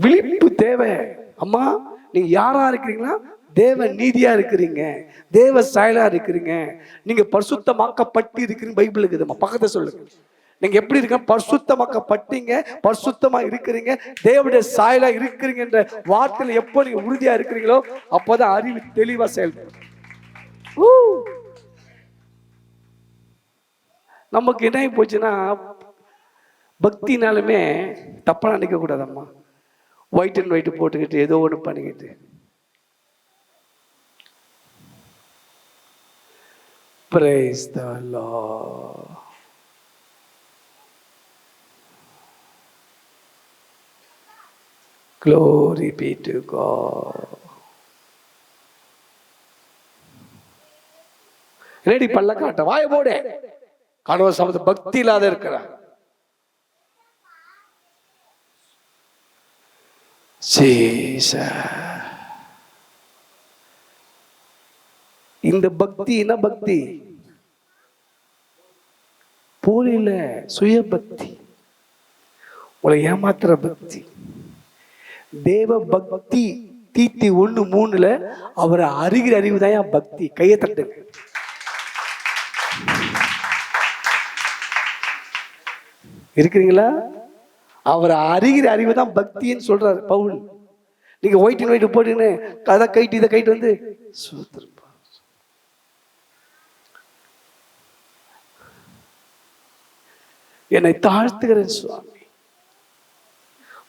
விழிப்பு தேவை. அம்மா நீங்க யாரா இருக்கிறீங்களா? தேவ நீதியா இருக்கிறீங்க, தேவ சாயலா இருக்கிறீங்க, நீங்க பரிசுத்தமாக்கப்பட்டு இருக்கிறீங்க. பைபிள் இருக்குதுமா, பக்கத்தை சொல்லுங்க. நீங்க எப்படி இருக்க? பரிசுத்தமாக்கப்பட்டீங்க, பரிசுத்தமா இருக்கிறீங்க, தேவனுடைய சாயலா இருக்கிறீங்க என்ற வார்த்தையில எப்போ நீங்க உறுதியா இருக்கிறீங்களோ அப்போதான் அறிவு தெளிவா செயல்படும். நமக்கு என்ன போச்சுன்னா, பக்தினாலுமே தப்பா நினைக்க கூடாதம்மா. ஒயிட் அண்ட் ஒயிட் போட்டுக்கிட்டு ஏதோ ஒன்று பண்ணிக்கிட்டு Praise the Lord. Glory be to God. Ready பல்ல காட்ட வாய போடு. கடவுள் சமத்து பக்தி இல்லாத இருக்கிறார். இந்த பக்தி என்ன பக்தி? போலில சுய பக்தி, உங்களை ஏமாத்துற பக்தி. தேவ பக்தி தீத்தி 1:3 அவரை அறிகிற அறிவு தான் பக்தி. கையை தட்டுங்க. இருக்கிறீங்களா? அவரை அறிகிற அறிவு தான் பக்தின்னு சொல்றாரு பவுல். நீங்க ஒயிட் அண்ட் ஒயிட் போட்டுன்னு அதை கைட்டு இதை கைட்டு வந்து சூத்திரப்பா. என்னை தாழ்த்துகிறேன் சுவாமி.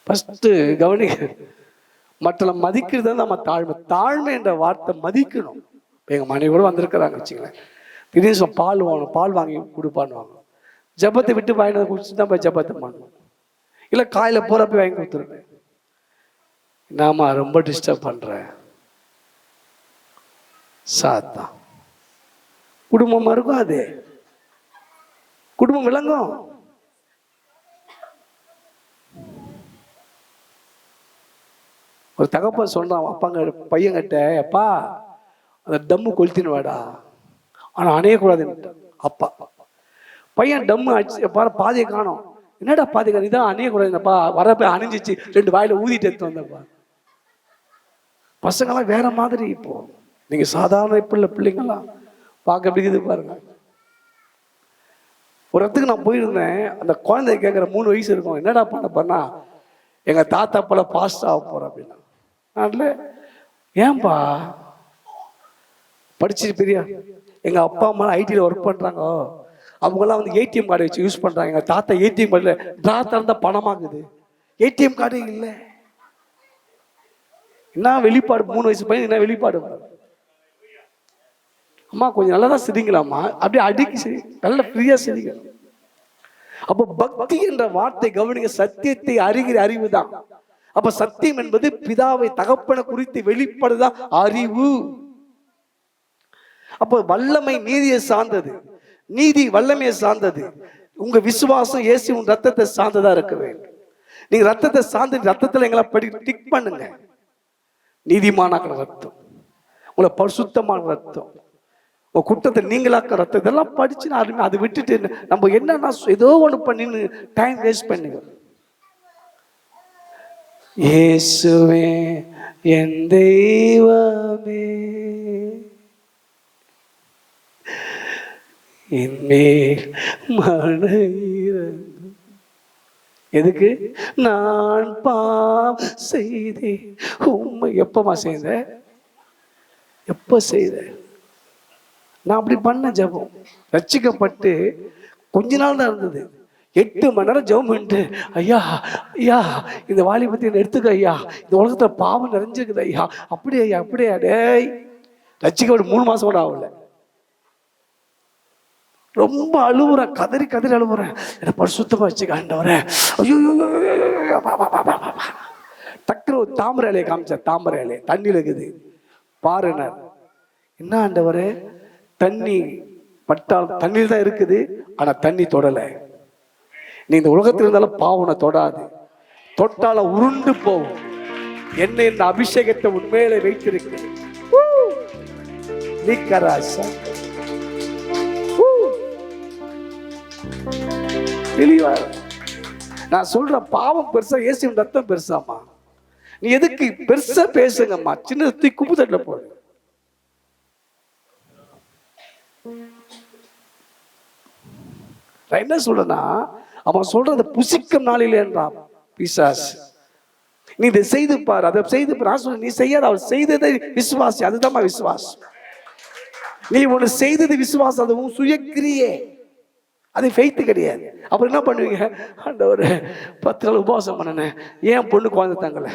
ஃபர்ஸ்ட் கவனிக்க, மற்ற மதிக்கிறது தான் நம்ம தாழ்மை. தாழ்மை என்ற வார்த்தை மதிக்கணும். எங்க மனைவி கூட வந்திருக்கிறாங்க வச்சுங்களேன், திடீர்னு பால் வாங்கணும், பால் வாங்கி கொடுப்பான்னு வாங்க, ஜபத்தை விட்டு வாங்கினதை குடிச்சுட்டு தான் போய் ஜபத்தை பண்ணணும். இல்லை காயில போறப்ப வாங்கி கொடுத்துருவேன். நாம ரொம்ப டிஸ்டர்ப் பண்ற சாத்தான். குடும்பமா இருக்கும், அது குடும்பம் விளங்கும். ஒரு தகப்பன் சொல்றான் அப்பாங்க பையன்கிட்ட, அப்பா அந்த டம்மு கொளுத்தின்னு வாடா, ஆனா அணையக்கூடாதுன்னு. அப்பா பையன் டம்மு அடிச்சு பாரு, பாதியை காணும். என்னடா பாதிக்கா, நீதான் அணையக்கூடாதுப்பா. வரப்ப அணிஞ்சிச்சு, 2 வாயில ஊதிட்டு எடுத்து வந்தப்பா. பசங்களாம் வேற மாதிரி. இப்போ நீங்க சாதாரண பிள்ளைங்களாம் பார்க்க எப்படி இருக்குது பாருங்க. ஒரு இடத்துக்கு நான் போயிருந்தேன், அந்த குழந்தைய கேட்குற 3 வயசு இருக்கும், என்னடா பண்ண எங்க தாத்தா போல பாஸ்ட் ஆக போறேன் அப்படின்னா. நாட்டில் ஏன்பா படிச்சு பெரிய, எங்க அப்பா அம்மா ஐடியில் ஒர்க் பண்றாங்க, அவங்கெல்லாம் வந்து ஏடிஎம் கார்டு வச்சு யூஸ் பண்றாங்க. எங்க தாத்தா ஏடிஎம் கார்டுல டிரா திறந்தா பணமாகுது, ஏடிஎம் கார்டு இல்லை. என்ன வெளிப்பாடு? 3 வயசு பையன் என்ன வெளிப்பாடு? அம்மா கொஞ்சம் நல்லதா சிரிங்களாம்மா, அப்படியே அடிக்கி சரி, நல்ல ஃப்ரீயா சிரிங்க. அப்போ பக்தி என்ற வார்த்தை கவனிங்க, சத்தியத்தை அறிகிற அறிவு தான். அப்ப சத்தியம் என்பது பிதாவை தகப்பன குறித்து வெளிப்படுதான் அறிவு. அப்போ வல்லமை நீதியை சார்ந்தது, நீதி வல்லமையை சார்ந்தது. உங்க விசுவாசம் இயேசுவின் ரத்தத்தை சார்ந்ததா இருக்க வேண்டும். நீங்க ரத்தத்தை சார்ந்து ரத்தத்துல எங்களை டிக் பண்ணுங்க. நீதிமானாக்கிற ரத்தம், உங்களை பரிசுத்தமான ரத்தம், உங்க குற்றத்தை நீங்களாக்க ரத்தம், இதெல்லாம் படிச்சு அதை விட்டுட்டு நம்ம என்னன்னா ஏதோ ஒண்ணு பண்ணி டைம் வேஸ்ட் பண்ணுங்க. இயேசுவே என் தெய்வமே, என்மேல் மனயிரங்கும். எதுக்கு? நான் பாவம் செய்தேன் உண்மை. எப்பமா செய்த? எப்ப செய்த? நான் அப்படி பண்ண ஜபம் ரட்சிக்கப்பட்டு கொஞ்ச நாள் தான் இருந்தது. 8 மணி நேரம் ஜெபம் பண்ணிட்டு, ஐயா ஐயா இந்த வாலிபத்தை எடுத்துக்க ஐயா, இந்த உலகத்துல பாவம் நிறைஞ்சிருக்குது ஐயா, அப்படியே ஐயா அப்படியே. டேய், ரட்சிக்கப்பட்டு 3 மாசம் கூட ஆகல. ரொம்ப அழுவுறேன், கதறி கதறி அழுவுறேன், என்ன பரிசுத்தமா வச்சுக்க ஆண்டவரே. ஐயோ டக்குனு ஒரு தாமரை இலையை காமிச்ச, தாமரை இலையை தண்ணியில் இருக்குது பாருனர். என்ன ஆண்டவரே, தண்ணி பட்டால் தண்ணீர் தான் இருக்குது, ஆனா தண்ணி தொடலை. நீ இந்த உலகத்தில் இருந்தாலும் பாவனை தொடாது, தொட்டால உருண்டு போகும். என்ன இந்த அபிஷேகத்தை உண்மையில வைத்திருக்கிறேன். நான் சொல்ற பாவம் பெருசா, இயேசுவின் ரத்தம் பெருசாமா. நீ எதுக்கு பெருசா பேசுங்கம்மா, சின்ன தூக்கி குப்பு தட்டுல போடு. நான் என்ன சொல்றேன்னா, அவன் சொல்றத புசிக்கும் நாளில் என்றான் பிசாசு. நீ இதை செய்து பாரு, அதை செய்து பாரு. நான் சொல்றேன், நீ செய்யாத, அவள் செய்ததை விசுவாசி. அதுதான் விசுவாசம். நீ ஒண்ணு செய்தது விசுவாசம், அது உன் சுயக்கிரியே, அது ஃபெய்த் கிடையாது. அப்புறம் என்ன பண்ணுவீங்க? ஆண்டவர் 10 நாள் உபவாசம் பண்ணனேன், ஏன் பொண்ணு குழந்தை தாங்கல,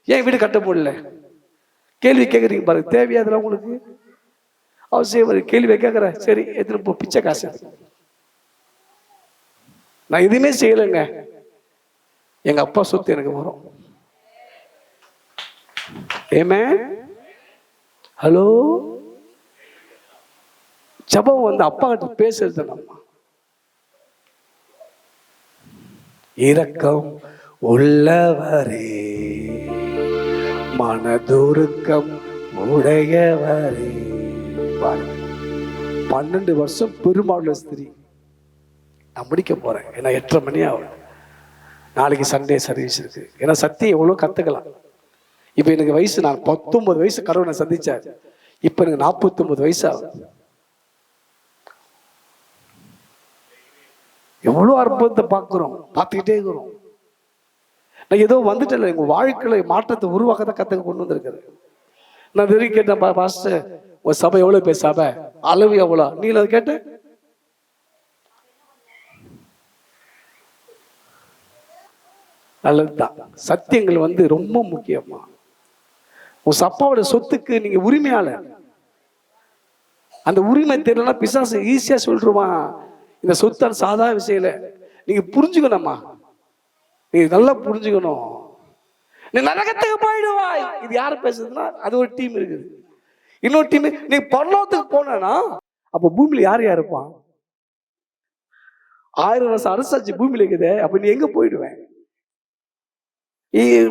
ஏன் வீடு கட்ட முடியல, கேள்வி கேட்குறீங்க பாருங்க. தேவையாதுல உங்களுக்கு? அவசியம் கேள்வி கேட்குற, சரி எத்தனை போ பிச்சை காசு. நான் எதுவுமே செய்யலைங்க, எங்க அப்பா சொத்து எனக்கு வரும். ஏமே ஹலோ, ஜபம் வந்து அப்பா கிட்ட பேசுறது நம்ம. இரக்கம் உள்ளவரே, மனதுருக்கம் உடையவரே. 12 வருஷம் பெருமாள் ஸ்திரீ நான் முடிக்க போறேன். ஏன்னா 8:30 மணி ஆகும். நாளைக்கு சண்டே சர்வீஸ் இருக்கு. ஏன்னா சத்தியம் எவ்வளோ கத்துக்கலாம். இப்போ எனக்கு வயசு, நான் 19 வயசு கடவுளை சந்திச்சார். இப்போ எனக்கு 49 வயசு ஆகுது. எவ்வளோ அற்புதத்தை பார்த்துக்கிட்டே இருக்கிறோம். நான் ஏதோ வந்துட்டேன், எங்க வாழ்க்கையில மாற்றத்தை உருவாக்கதான் கத்துக்க கொண்டு வந்திருக்கிறேன். நான் வெறும் கேட்டேன், பாஸ்டர் உங்க சபை எவ்வளவு பேர் சபை, அளவு எவ்வளோ, நீ அதை கேட்ட? நல்லதுதான். சத்தியங்கள் வந்து ரொம்ப முக்கியமா. உன் அப்பாவோட சொத்துக்கு நீங்க உரிமையாளர். அந்த உரிமை தெரியலன்னா பிசாசு ஈஸியா சொல்லிடுவான், இந்த சொத்து சாதாரண விஷயம் இல்லை. நீங்க புரிஞ்சுக்கணும்மா, நீங்க நல்லா புரிஞ்சுக்கணும். நீ நரகத்துக்கு போயிடுவாய். இது யாரு பேசுறதுன்னா, அது ஒரு டீம் இருக்குது. இன்னொரு டீம், நீ பரலோகத்துக்கு போனா அப்ப பூமியில யார் யார் இருப்பான்? 1000 வருஷம் அரசாட்சி பூமியில இருக்குது. அப்ப நீ எங்க போயிடுவேன்?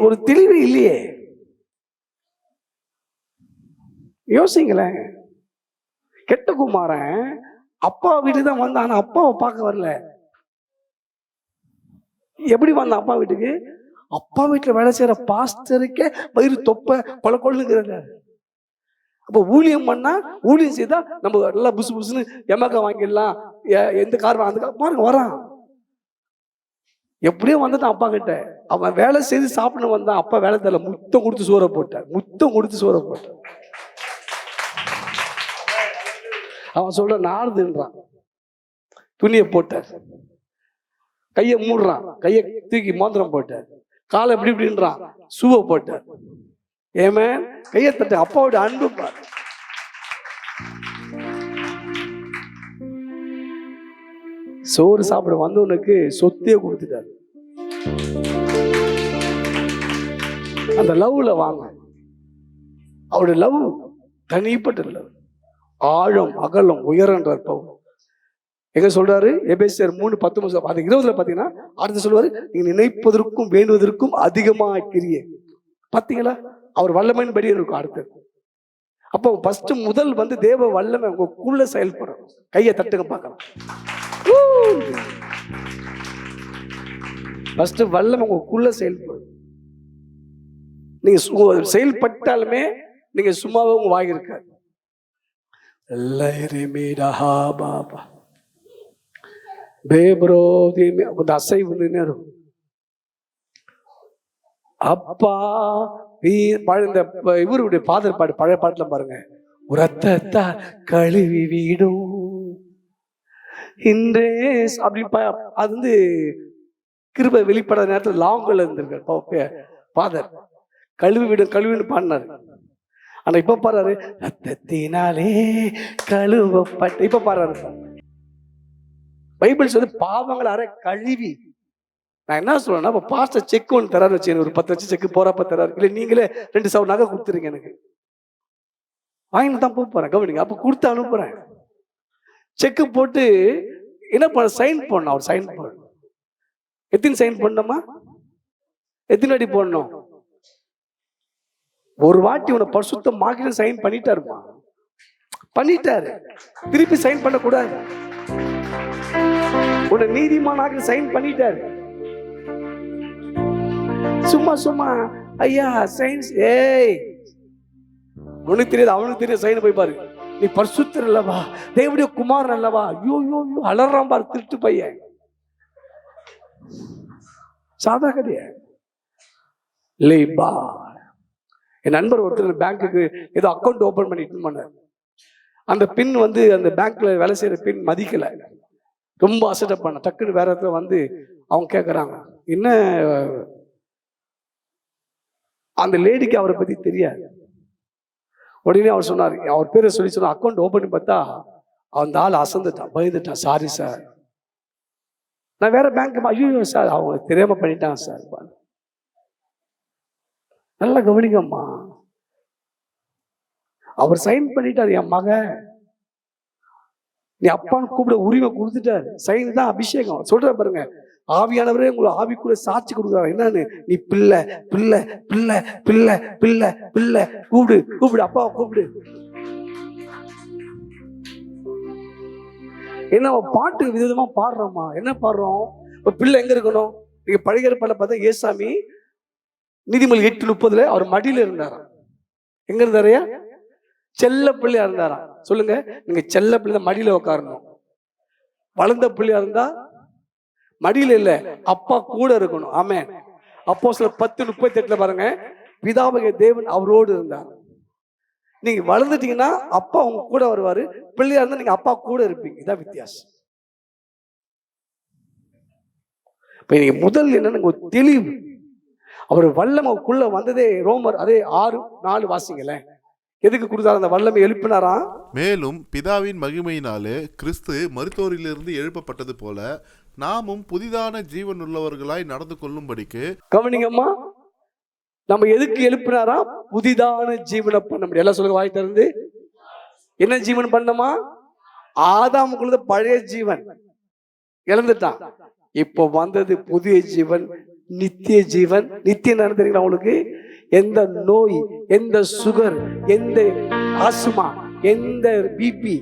ஒரு தெளிவு இல்லையே. யோசிங்களேன். கெட்ட குமாரன் அப்பா வீட்டுக்கு தான் வந்தான், ஆனா அப்பாவை பார்க்க வரல. எப்படி வந்தான் அப்பா வீட்டுக்கு? அப்பா வீட்டுல வேலை செய்யற பாஸ்டருக்கே வயிறு தொப்ப கொலை கொள்ளுங்கிறத. அப்ப ஊழியம் பண்ணா, ஊழியம் செய்தா நம்ம நல்லா புசு புசுன்னு எமக்க வாங்கிடலாம், எந்த காரணம் அந்த பாருங்க வரான். எப்படியும் வந்துட்டான் அப்பா கிட்ட. அவன் வேலை செய்து சாப்பிட வந்தான். அப்பா வேலை தரல, முத்தம் கொடுத்து சோற போட்டார். அவன் சொல்ற நாடுதுன்றான், துணியை போட்டார். கையை மூடுறான், கையை தூக்கி மோதிரம் போட்டார். காலை எப்படி இப்படின்றான், சூவை போட்டார். ஏமே கையை தட்ட, அப்பாவோட அன்பு பாரு. சோறு சாப்பிட வந்தவனுக்கு சொத்தையே கொடுத்துட்டாரு. அந்த லவ்ல வாங்க, அவருடைய லவ் தனிப்பட்ட லவ், ஆழம் அகலம் உயரன்ற பவுல் எங்க சொல்றாரு? எபேசியர் 3:19 அது 20 பாத்தீங்கன்னா அடுத்து சொல்லுவாரு, நீங்க நினைப்பதற்கும் வேண்டுவதற்கும் அதிகமா கிரியை. பாத்தீங்களா, அவர் வல்லமையின் படி இருக்கும். அடுத்து அப்போ ஃபர்ஸ்ட் முதல் வந்து தேவ வல்லமை உங்களுக்குள்ள செயல்படும். கையை தட்டுங்க பார்க்கலாம். ஃபர்ஸ்ட் வல்லமை உங்களுக்குள்ள செயல்படும். நீங்க செயல்பட்டாலுமே நீங்க சும்மாவே உங்க வாய் இருக்காது. அசைவு இருக்கும். அப்பா இவருடைய பாதர் பாடு, பழைய பாட்டுல பாருங்க, உரத்தா கழுவி வீடும் இன்றே அப்படின்னு. அது வந்து கிருபை வெளிப்படாத நேரத்தில் லாங்கல்ல இருந்திருக்காரு பாதர். கழுவி விடும் கழுவின்னு பாடினாரு. ஆனா இப்ப பாரு, ரத்தத்தினாலே கழுவப்பட்ட. இப்ப பாரு, பைபிள் சொல்லி பாவங்கள் அரை கழுவி. நான் என்ன சொல்றேன்னா, இப்ப பாஸ்டர் செக் ஒன்று தராரு வச்சு, ஒரு 10 லட்சம் செக் போறப்ப தராரு. இல்லை நீங்களே 2 சவ நகை கொடுத்துருங்க எனக்கு, வாங்கிட்டு தான் போறேன். கவனிங்க, அப்ப கொடுத்து அனுப்புறேன். செக்கு போட்டு என்ன பண்ண, சைன் போடணும். அவர் சைன் போடணும். எத்தனை சைன் பண்ணணுமா? எத்தனை வாட்டி போடணும்? ஒரு வாட்டி உன்னை பரிசுத்தமாக சைன் பண்ணிட்டாருமா, பண்ணிட்டாரு. திருப்பி சைன் பண்ணக்கூடாது. உன்னை நீதிமானாக சைன் பண்ணிட்டாரு. சும்மா சும்மா ஐயா சயின்ஸ், ஏய் உனக்கு தெரியாது அவனுக்கு தெரியும். சைன் போய் பாரு, நீ பரிசுத்தர் அல்லவா, தேவனுடைய குமாரன் அல்லவா. ஐயோ ஐயோ அலறான் பாரு திருட்டு பையன். சாதா கிடையாது. என் நண்பர் ஒருத்தர் பேங்க்குக்கு ஏதோ அக்கௌண்ட் ஓபன் பண்ணிட்டு பண்ணார். அந்த பின் வந்து அந்த பேங்க்ல வேலை செய்யற பின் மதிக்கல, ரொம்ப அசட்டப் பண்ண. டக்குன்னு வேற இடத்துல வந்து அவங்க கேட்கறாங்க, என்ன அந்த லேடிக்கு அவரை பத்தி தெரியாது. உடனே அவர் சொன்னார், அவர் பேரை சொல்லி சொன்ன அக்கௌண்ட் ஓபன் பண்ணி பார்த்தா அந்த ஆள் அசந்துட்டான், பயந்துட்டான். சாரி சார், நான் வேற பேங்க். ஐயோ சார், அவங்க தெரியாம பண்ணிட்டான் சார். நல்லா கவனிங்கம்மா, அவர் சைன் பண்ணிட்டார். என் மகன் நீ அப்பான்னு கூப்பிட உரிமை கொடுத்துட்டாரு. சைன் தான் அபிஷேகம். சொல்ற பாருங்க, ஆவியானவரே உங்களை ஆவிக்குள்ள சாட்சி கொடுக்குறாரு. என்னன்னு, நீ பிள்ளை பிள்ளை பிள்ளை பிள்ளை பிள்ளை பிள்ளை, கூப்பிடு கூப்பிடு, அப்பாவை கூப்பிடு. என்ன பாட்டு விதவிதமா பாடுறோமா? என்ன பாடுறோம்? இப்ப பிள்ளை எங்க இருக்கணும்? நீங்க பழைய ஏற்பாடுல பார்த்தா ஏசாமி நீதிமொழி 8:30 அவர் மடியில இருந்தாராம். எங்க இருந்தாரையா? செல்ல பிள்ளையா இருந்தாராம். சொல்லுங்க, நீங்க செல்ல பிள்ளை மடியில உட்காரணும். வளர்ந்த பிள்ளையா இருந்தா மடியில இல்ல, அப்பா கூட இருக்கணும். ஆமென். அப்போஸ்தலர் 10:38 பாருங்க, பிதாவாகிய தேவன் அவரோடு இருந்தார். நீங்க வளர்ந்துட்டீங்கன்னா அப்பா உங்க கூட வருவாரு, பிள்ளையா இருந்தா நீங்க அப்பா கூட இருப்பீங்க. இதான் வித்தியாசம். இப்ப நீங்க முதல் என்னன்னு ஒரு தெளிவு. அவர் வல்லமைக்குள்ள வந்ததே ரோமர் அதே 6:4 வாசிங்களேன். எதுக்கு கொடுத்தாரு அந்த வல்லமை? எழுப்பினாரா? மேலும் பிதாவின் மகிமையினாலே கிறிஸ்து மரித்தோரிலிருந்து எழுப்பப்பட்டது போல நாமும் புதிதான ஜீவன் உள்ளவர்களாய் நடந்து கொள்ளும்படிக்கு. கவனிங்கம்மா, நம்ம எதுக்கு எழுப்பினாரா? புதிதான ஜீவனை பண்ண முடியும். எல்லாம் சொல்லுங்க வாய் திறந்து. என்ன ஜீவன் பண்ணமா? ஆதாமுக்குள்ள பழைய ஜீவன் இழந்துட்டான், இப்போ வந்தது புதிய ஜீவன், நித்திய ஜீவன். நித்தியம் நடந்துறீங்களா உங்களுக்கு? எந்த நோய், எந்த சுகர், எந்த ஆஸ்மா, எந்த பிபி,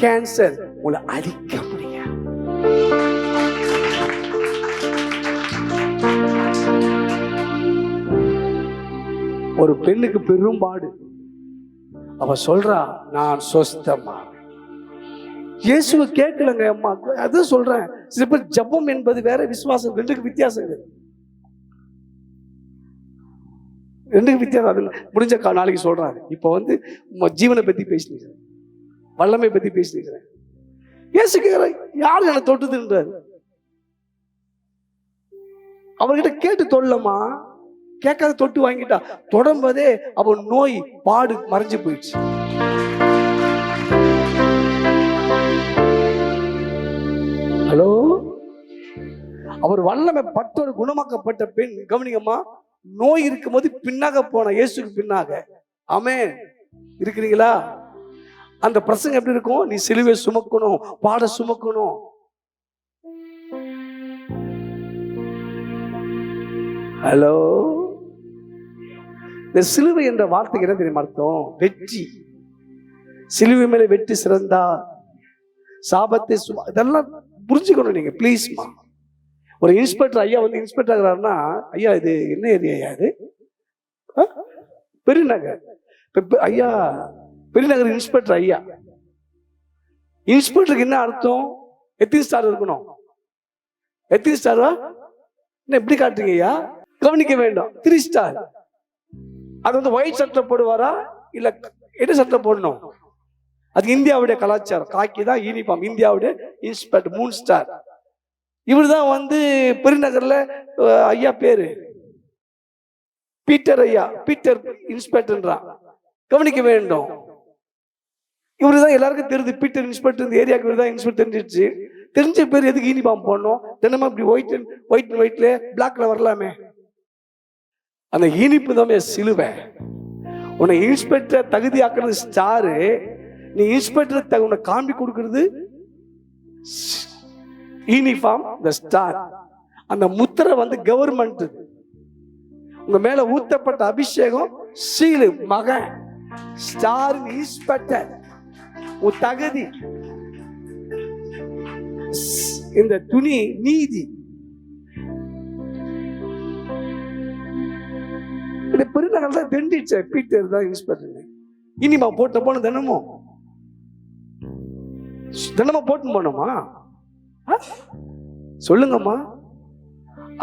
கேன்சர் உங்களை அழிக்க முடியாது. ஒரு பெண்ணுக்கு பெரும்பாடு, அவ சொல்றா நான் சொஸ்தமா. இயேசுவை கேட்கலங்க அம்மா, அதான் சொல்றேன். சில பேர் ஜபம் என்பது வேற, விசுவாசம் ரெண்டுக்கு வித்தியாசம். ரெண்டுக்கு வித்தியாசம். அது முடிஞ்ச நாளைக்கு சொல்றாரு. இப்ப வந்து ஜீவனை பத்தி பேசினீங்க, வல்லமை பத்தி பேசினீங்க. இயேசு கேட்கிற யாரு என்ன தொட்டுதுன்றாரு. அவர்கிட்ட கேட்டு தொல்லமா, கேட்காத தொட்டு வாங்கிட்டா. தொடர்பதே அவன் நோய் பாடு மறைஞ்சு போயிடுச்சு. ஹலோ, அவர் வல்லமை பட்டோடு குணமாக்கப்பட்ட பெண். கவனிங்கம்மா, நோய் இருக்கும் போது பின்னாக போன இயேசுக்கு பின்னாக. ஆமென். இருக்கிறீங்களா? அந்த பிரசங்கம் எப்படி இருக்கும்? நீ சிலுவை சுமக்கணும், பாட சுமக்கணும். ஹலோ, இந்த சிலுவை என்ற வார்த்தைக்கு என்ன தெரியுமா அர்த்தம்? வெற்றி. சிலுவை மேல வெற்றி சிறந்தா சாபத்தை இதெல்லாம் புரிஞ்சுக்கணும் நீங்க ப்ளீஸ்மா. ஒரு இன்ஸ்பெக்டர் ஐயா வந்து இன்ஸ்பெக்டர் ஆகிறாருன்னா, ஐயா இது என்ன ஏரியா? இது பெருநகர். ஐயா பெருநகர் இன்ஸ்பெக்டர் ஐயா. இன்ஸ்பெக்டருக்கு என்ன அர்த்தம்? எத்தனை ஸ்டார் இருக்கணும்? எத்தனை ஸ்டாரா? என்ன எப்படி காட்டுறீங்க ஐயா? கவனிக்க வேண்டும். 3 ஸ்டார். அது வந்து ஒயிட் சட்டை போடுவாரா இல்ல என்ன சட்டை போடணும்? அது இந்தியாவுடைய கலாச்சாரம். காக்கி தான் யூனிஃபார்ம். இந்தியாவுடைய இன்ஸ்பெக்டர் 3 ஸ்டார். இவர் தான் வந்து பெருநகர்ல ஐயா பேரு பீட்டர் ஐயா, பீட்டர் இன்ஸ்பெக்டர்ன்றான். கவனிக்க வேண்டும். இவரு தான் எல்லாருக்கும் தெரியுது, பீட்டர் இன்ஸ்பெக்டர். இந்த ஏரியாவுக்கு இவர் தான் இன்ஸ்பெக்டர் தெரிஞ்சிருச்சு. தெரிஞ்ச பேர் எதுக்கு யூனிஃபார்ம் போடணும்? தினமும் இப்படி ஒயிட்ல பிளாக்ல வரலாமே. அந்த இனிப்பு தான் சிலுவை. உன்னை இன்ஸ்பெக்டர் தகுதி ஆக்குறது ஸ்டாரு. நீ இன்ஸ்பெக்டர் உன்னை காண்பி கொடுக்கிறது யூனிஃபார்ம், த ஸ்டார். அந்த முத்திரை வந்து கவர்மெண்ட். உங்க மேல ஊத்தப்பட்ட அபிஷேகம் சீலு, மகன், ஸ்டார், இன்ஸ்பெக்டர். உன் தகுதி. இந்த துணி நீதி. இந்த பெருநகர் தான் வெண்டிச்சு, பீட்டர் தான் யூஸ் பண்ணுங்க. இனிமா போட்ட போன தினமும் போட்டு போனோமா? சொல்லுங்கம்மா.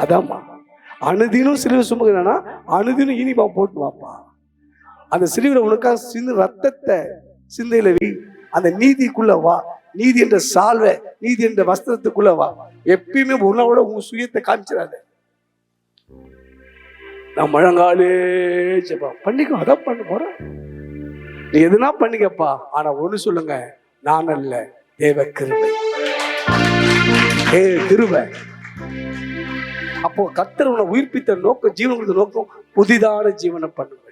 அதாம்மா, அனுதினும் சிலுவை சுமக்கிறனா அனுதினும் இனிமா போட்டு வாப்பா. அந்த சிலுவையில உனக்காக சிந்து ரத்தத்தை சிந்தையில வை. அந்த நீதிக்குள்ள வா. நீதி என்ற சால்வை, நீதி என்ற வஸ்திரத்துக்குள்ள வா. எப்பயுமே உன்னோட உன் சுயத்தை காமிச்சிடாத. நான் முழங்காலே செப்பா பண்ணிக்கோ, அதான் பண்ண போறேன். நீ எதுனா பண்ணிக்கப்பா. ஆனா ஒண்ணு சொல்லுங்க, நான் அல்ல, தேவ கிருபை, கிருபை. அப்போ கர்த்தர் உன்னை உயிர்ப்பித்த நோக்கம், ஜீவன் கொடுத்த நோக்கம் புதிதான ஜீவனை பண்ணுங்க.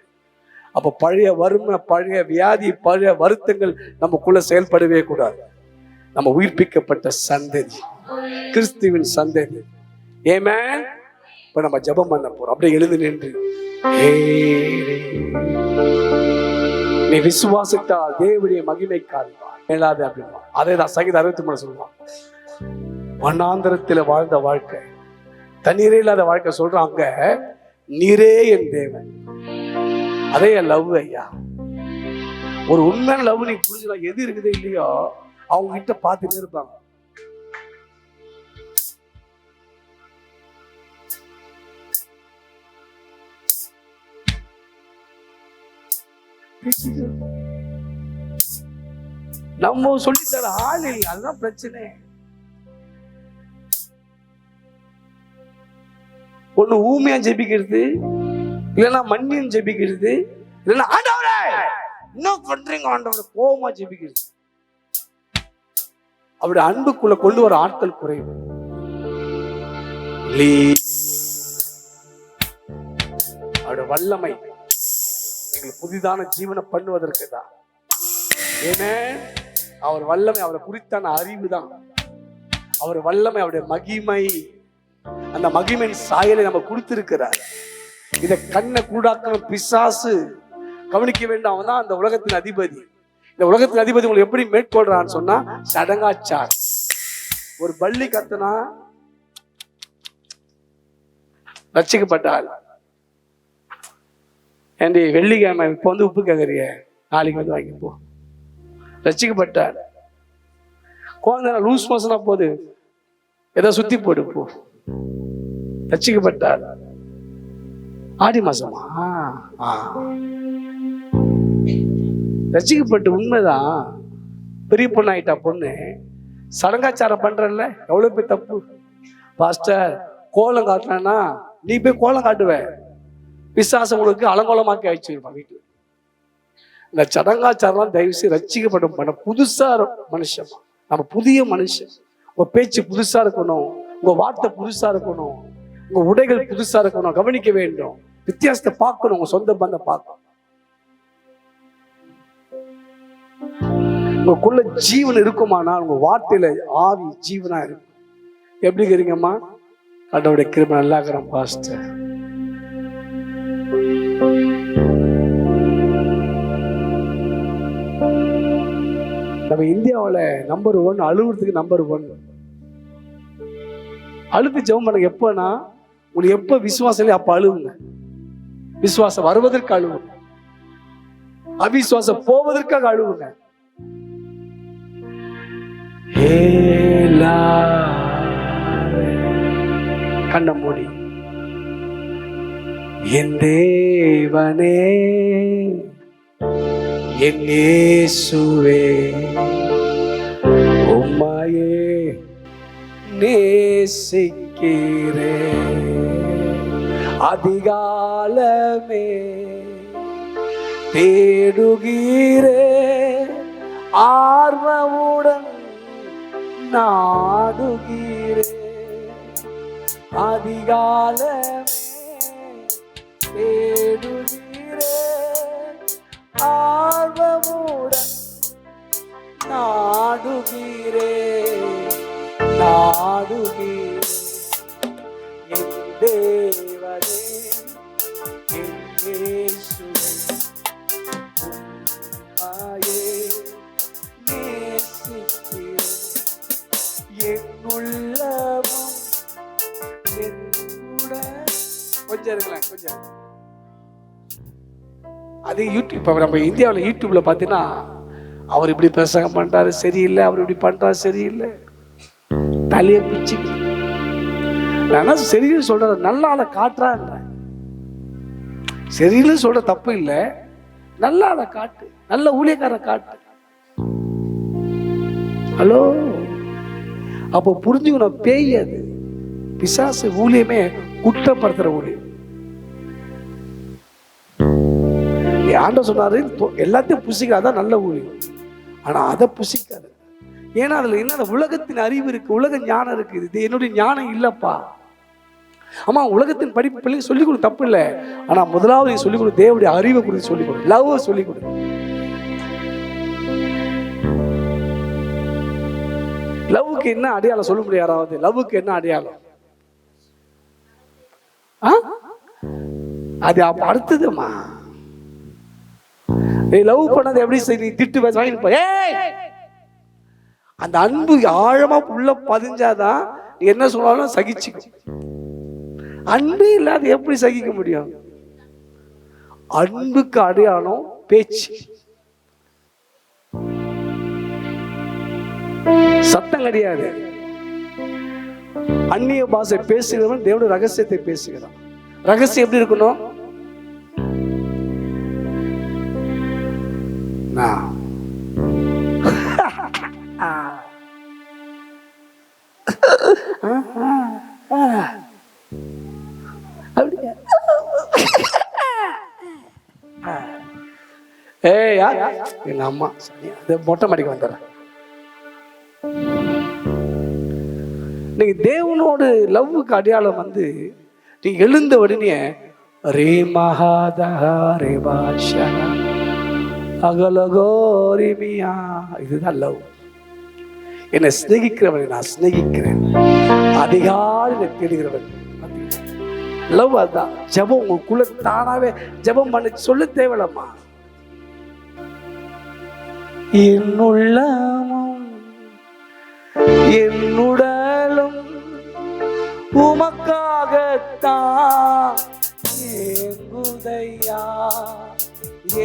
அப்போ பழைய வறுமை, பழைய வியாதி, பழைய வருத்தங்கள் நமக்குள்ள செயல்படவே கூடாது. நம்ம உயிர்ப்பிக்கப்பட்ட சந்ததி, கிறிஸ்துவின் சந்ததி. ஆமென். இப்ப நம்ம ஜெபம் பண்ண போறோம். அப்படியே எழுந்து நின்று, நீ விசுவாசித்தால் தேவனுடைய மகிமை காண்பார். மேலாது அப்படின்னா அதே தான் சங்கீதம் 63 சொல்லுவான். வண்ணாந்தரத்தில் வாழ்ந்த வாழ்க்கை, தண்ணீரே இல்லாத வாழ்க்கை சொல்றாங்க. நீரே என் தேவன். அதே லவ் ஐயா. ஒரு உண்மையான லவ் நீ புரிஞ்சுனா எது இருக்குது இல்லையோ அவங்க கிட்ட பார்த்துட்டு இருப்பாங்க. நம்ம சொல்லித்தர ஆள் இல்லை, அதுதான் பிரச்சனை. ஒண்ணு ஊமையா ஜெபிக்கிறது, இல்லைன்னா மண்ணியும் ஜெபிக்கிறது, இல்லைன்னா ஆண்டவரே இன்னும் பண்றீங்க ஆண்டவரை கோபமா ஜெபிக்கிறது. அவருடைய அன்புக்குள்ள கொண்டு வர ஆட்கள் குறைவு. அவருடைய வல்லமை எங்களுக்கு புதிதான ஜீவனை பண்ணுவதற்கு தான். ஏன்னா அவர் வல்லமை, அவரை குறித்தான அறிவு தான். அவர் வல்லமை, அவருடைய மகிமை, அந்த மகிமையின் சாயலை நம்ம கொடுத்திருக்கிறார். இதை கண்ணை கூடாக்க பிசாசு கவனிக்க வேண்டாம். அவன் தான் அந்த உலகத்தின் அதிபதி. இந்த உலகத்தின் அதிபதி உங்களுக்கு எப்படி மேற்கொள்றான்னு சொன்னா சடங்காச்சார். ஒரு பள்ளி கத்துனா ரட்சிக்கப்பட்டால், ஏண்டி வெள்ளிக்கிழமை இப்ப வந்து உப்பு கேட்கறிய, நாளைக்கு வந்து வாங்கி போ. ரட்சிக்கப்பட்டார். குழந்தை லூஸ் மோசனா போது ஏதோ சுத்தி போடு போ. ரட்சிக்கப்பட்டார். ஆடி மாசமா ரசிக்கப்பட்டு உண்மைதான். பெரிய பொண்ணு ஆயிட்டா பொண்ணு, சடங்காச்சாரம் பண்றல எவ்வளவு பேர் தப்பு. பாஸ்டர் கோலம் காட்டினா நீ போய் கோலம் காட்டுவ, பிசாசம் உங்களுக்கு அலங்கோலமாக்கி வச்சிருப்பான் வீட்டுல. இந்த சடங்காச்சாரம் தயவு செய்து ரசிக்கப்படும் பண்ண புதுசா மனுஷன், நம்ம புதிய மனுஷன். உங்க பேச்சு புதுசா இருக்கணும், உங்க வார்த்தை புதுசா இருக்கணும், உங்க உடைகள் புதுசா இருக்கணும். கவனிக்க வேண்டும், வித்தியாசத்தை பார்க்கணும், உங்க சொந்த பந்தம் பார்க்கணும். உங்களுக்குள்ள ஜீவன் இருக்குமானால் உங்க வார்த்தையில ஆவி ஜீவனா இருக்கும். எப்படி இருக்கிறீங்கம்மா? கடவுளுடைய கிருபை நல்லா இருக்கிறோம் பாஸ்டர். நம்ம இந்தியாவில் நம்பர் 1 அழுவுறதுக்கு நம்பர் 1 அழுது ஜெபம் பண்ணுங்க. எப்பன்னா உங்களுக்கு எப்ப விசுவாசம் இல்லையா அப்ப அழுவுங்க. விசுவாசம் வருவதற்கு அழுவுங்க, அவிசுவாசம் போவதற்காக அழுவுங்க. கண்ண மூடி, என் தேவனே என் இயேசுவே உம்மையே நேசிக்கிறேன். அதிகாலமே தேடுகிறேன், ஆர்வமுடன் நாடுகிறேன். அதிகாலமே தேடுகிறேன், ஆர்வமுடன் நாடுகிறேன், நாடுகிறேன். என் தேவனே என் இயேசுவே உம்மையே நேசிக்கிறேன். என் உள்ளமும் என்னுடன் கொஞ்சம் இருக்கலாம், கொஞ்சம் அது யூடியூப். இப்போ நம்ம இந்தியாவில் யூடியூப்ல பார்த்தீங்கன்னா அவர் இப்படி பிரசங்கம் பண்றாரு சரியில்லை, அவர் இப்படி பண்றாரு சரியில்லை, தலையை பிச்சு. நான் சரின்னு சொல்ற நல்ல ஆளை காட்டுறாங்க. சரின்னு சொல்ற தப்பு இல்லை, நல்ல ஆளை காட்டு, நல்ல ஊழியக்கார காட்டு. ஹலோ, அப்போ புரிஞ்சுக்கணும், பேய் அது, பிசாசு. ஊழியமே குற்றப்படுத்துற ஊழியம். ஆண்டவர் சொன்னாரு எல்லாத்தையும் புசிக்காதான் நல்ல ஊழியம், ஆனா அதை புசிக்காது. ஏன்னா அதுல என்ன, உலகத்தின் அறிவு இருக்கு, உலக ஞானம் இருக்கு. இது என்னுடைய ஞானம் இல்லப்பா. ஆமா, உலகத்தின் படிப்பு பிள்ளைங்க சொல்லிக் கொடு, தப்பு இல்லை. ஆனா முதலாவது நீ சொல்லிக் கொடு, தேவனுடைய அறிவை குறித்து சொல்லிக் கொடு, லவ் சொல்லிக் கொடு. லவ்வுக்கு என்ன அடையாளம் சொல்ல முடியும் யாராவது? லவ்வுக்கு என்ன அடையாளம்? அது அப்ப அடுத்ததுமா. நீ லவ் பண்ணது எப்படி? நீ திட்டு வாங்கி அந்த அன்பு ஆழமா உள்ள பதிஞ்சாதான் நீ என்ன சொன்னாலும் சகிச்சுக்கும். அன்பு இல்லாத எப்படி சகிக்க முடியும்? அன்புக்கு அடையாளம் பேச்சு, சத்தம் கிடையாது. அந்நிய பாஷை பேசுகிறவன் தேவனுடைய ரகசியத்தை பேசுகிறான். ரகசியம் எப்படி இருக்கணும்? எங்க அம்மா மொட்டை மாடிக்கு வந்துடுறேன். நீங்க தேவனோடு லவ்வுக்கு அடையாளம் வந்து நீங்க எழுந்த உடனே ரே மகாதா ரே பாஷா அகலகோரிமியா, இதுதான் லவ். என்னை சிநேகிக்கிறவனை நான் சிநேகிக்கிறேன், அதிகாலை தேடுகிறவன் லவ். அதுதான் ஜபம். உங்களுக்குள்ள தானாவே ஜபம் பண்ண சொல்ல தேவையில்லம்மா. என்னுள்ளமும் என்னுடலும் உமக்காகத்தான் ஏங்குதையா.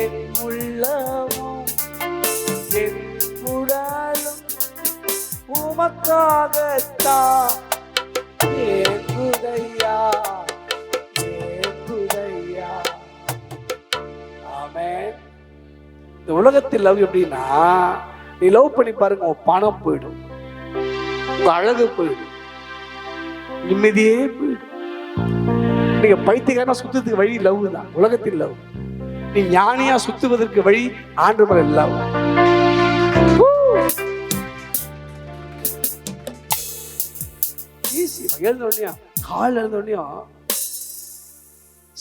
என் உள்ளமும் என் உடலும் உமக்காகத்தான் ஏங்குதையா, ஏங்குதையா. ஆமென். இந்த உலகத்தில் லவ் எப்படின்னா, நீ லவ் பண்ணி பாருங்க, உன் பணம் போயிடும், உங்க அழகு போயிடும், நிம்மதியே போயிடும். நீங்க பைத்தியக்காரனா சுத்தத்துக்கு வழி லவ் தான், உலகத்தில் லவ். நீ ஞானியா சுத்துவதற்கு வழி ஆண்டவர் லவ். ஈஸி. எழுந்த உடனே, கால் எழுந்த உடனே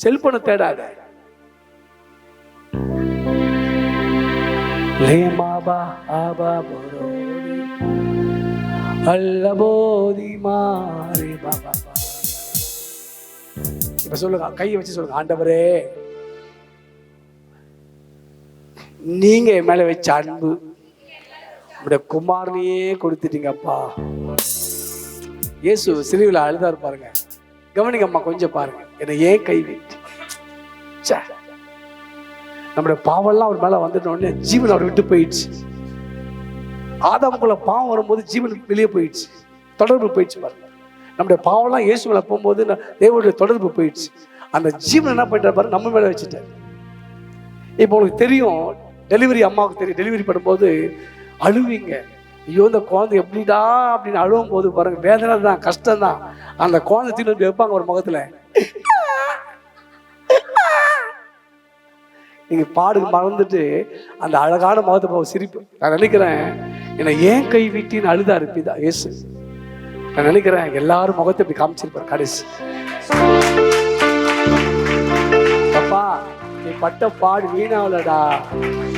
செல்போனை தேடாத. லேமாபா ஆபா போரோடி அல்லபோதி மாறி பாபா. இப்ப சொல்லுங்க, கையை வச்சு சொல்லுங்க, ஆண்டவரே நீங்க என் மேல வச்ச அன்பு உடைய குமாரனையே கொடுத்துட்டீங்கப்பா. இயேசு சிலுவையில் அழுதாரு பாருங்க, கவனிங்க அம்மா, கொஞ்சம் பாருங்க. என்னை ஏன் கை வைத்து? நம்முடைய பாவம்லாம் அவர் மேல வந்துட்டோடனே ஜீவன் அவரை விட்டு போயிடுச்சு. ஆதாமுக்குள்ள பாவம் வரும்போது ஜீவன் வெளியே போயிடுச்சு, தொடர்பு போயிடுச்சு பாருங்க. நம்முடைய பாவம்லாம் இயேசு மேல போகும்போது தேவனுடைய தொடர்பு போயிடுச்சு. அந்த ஜீவன் என்ன பண்ணிட்டார் பாருங்க, நம்ம மேல வச்சுட்டார். இப்போ உங்களுக்கு தெரியும், டெலிவரி அம்மாவுக்கு தெரியும், டெலிவரி பண்ணும்போது அழுவீங்க. ஐயோ இந்த குழந்தை எப்படிடா அப்படின்னு அழுவும் போது பாருங்க, வேதனை தான், கஷ்டம் தான். அந்த குழந்தை தீர்ந்து வைப்பாங்க ஒரு முகத்துல. நீங்க பாடுக்கு மறந்துட்டு அந்த அழகான முகத்தை போக சிரிப்பு. நான் நினைக்கிறேன், என்னை ஏன் கை விட்டின்னு அழுதா இருப்பிதா இயேசு. நான் நினைக்கிறேன் எல்லாரும் முகத்தை இப்படி காமிச்சிருப்பார் கடைசி. அப்பா நீ பட்ட பாடு வீணாவலடா,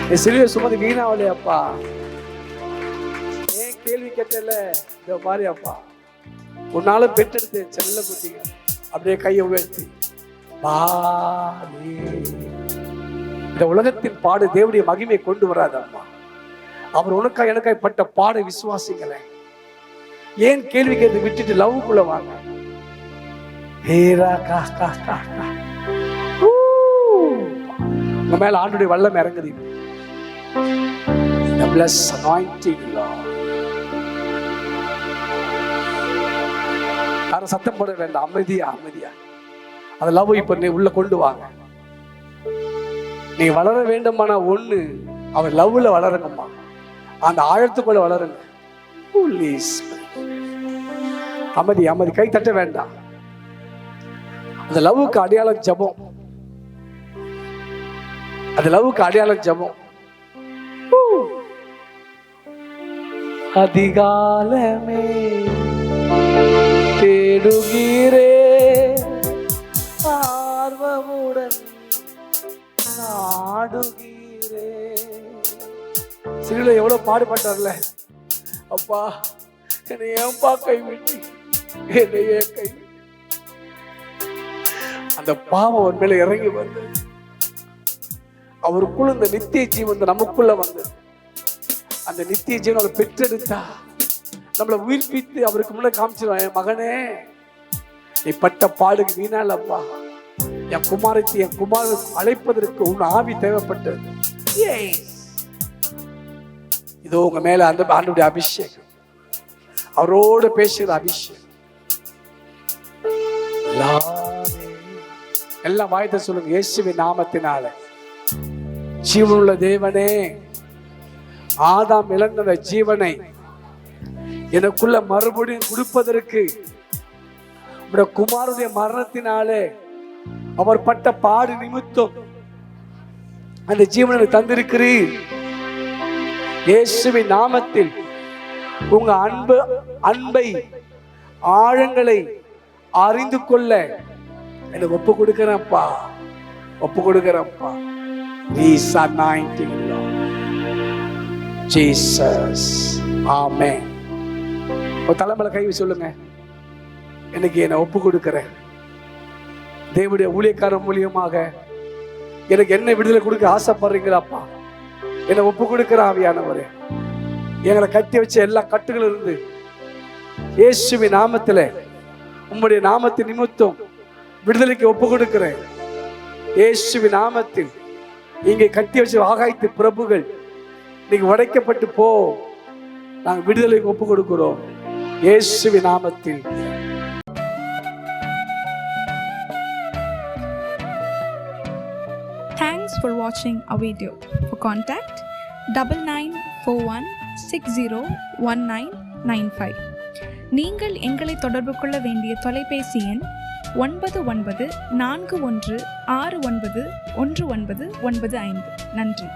நீ சிலுவை சுமந்து வீணாவலே அப்பா. ஏன் கேள்வி கேட்டல, இதோ பாரு அப்பா, உன்னால பெற்றெடுத்து செல்ல குட்டிங்க அப்படியே கையை உயர்த்தி பாடி. இந்த உலகத்தின் பாடு தேவனுடைய மகிமை கொண்டு வராது அம்மா. அவர் உனக்காய் எனக்காய் பட்ட பாடு விசுவாசிங்களே. ஏன் கேள்வி கேட்டு விட்டுட்டு லவ்க்குள்ள வாங்க. உங்க மேல ஆண்டுடைய வல்லம் இறங்குது. The blessed anointing, Lord. யாரும் சத்தம் போட வேண்டாம், அமைதியா அமைதியா. அந்த லவ் இப்ப நீ உள்ள கொண்டு வாங்க. நீ வளர வேண்டுமான ஒண்ணு, அவர் லவ்ல வளருங்கம்மா. அந்த ஆழத்துக்குள்ள வளருங்க. அமைதி அமைதி, கை தட்ட வேண்டாம். அந்த லவ்வுக்கு அடையாளம் ஜெபம். அந்த லவ்வுக்கு அடையாளம் ஜெபம். அதிகாலமே தேடுகிறே ஆர்வமுடன் நாடுகிறே. சிறுல எவ்வளவு பாடுபட்டார்ல, அப்பா என்னை ஏன்பா கைவிட்டு, என்னையே கைவிட்டு. அந்த பாவம் அவர் மேல இறங்கி வந்து அவருக்குள்ள இந்த நித்திய ஜீவன் நமக்குள்ள வந்து அந்த நித்திய ஜீவன் அவர் பெற்றெடுத்தா நம்மளை உயிர்ப்பித்து அவருக்கு முன்ன காமிச்சிருவான், என் மகனே நீ பட்ட பாடுக்கு வீணாலப்பா, என் குமாரத்தை என் குமார அழைப்பதற்கு உன் ஆவி தேவைப்பட்டது. இதோ உங்க மேல அந்த ஆண்டுடைய அபிஷேகம், அவரோட பேசுகிற அபிஷேகம். எல்லாம் வாய்த்த சொல்லுங்க, இயேசுவின் நாமத்தினால. ஜீவனுள்ள தேவனே, ஆதாம் இழந்த ஜீவனை எனக்குள்ள மறுபடியும் கொடுப்பதற்கு உடைய குமாரனுடைய மரணத்தினாலே அவர் பட்ட பாடு நிமித்தம் அந்த ஜீவனை தந்திருக்கிறீர். இயேசுவின் நாமத்தில் உங்க அன்பை ஆழங்களை அறிந்து கொள்ள எனக்கு ஒப்பு கொடுக்கிறப்பா, ஒப்பு கொடுக்கிறப்பா. ஜீசஸ், ஆமென். ஒரு தலைமையில கை சொல்லுங்க, எனக்கு என்னை ஒப்பு கொடுக்கிறேன். தேவனுடைய ஊழியக்காரர் மூலியமாக எனக்கு என்ன விடுதலை கொடுக்க ஆசைப்படுறீங்களாப்பா, என்னை ஒப்பு கொடுக்கிற ஆவியானவரே, எங்களை கட்டி வச்ச எல்லா கட்டுகளும் இருந்து இயேசுவின் நாமத்துல உம்முடைய நாமத்தின் நிமித்தம் விடுதலைக்கு ஒப்பு கொடுக்கிறேன். இயேசுவின் நாமத்தில் இங்கே கட்டி வச்ச ஆகாயத்து பிரபுகள் நீங்க உடைக்கப்பட்டு போ, நாங்கள் விடுதலைக்கு ஒப்பு கொடுக்கிறோம் இயேசுவின் நாமத்தில். Thanks for watching our video. For contact 9941601995. நீங்கள் எங்களை தொடர்பு கொள்ள வேண்டிய தொலைபேசி எண் 9941691995. நன்றி.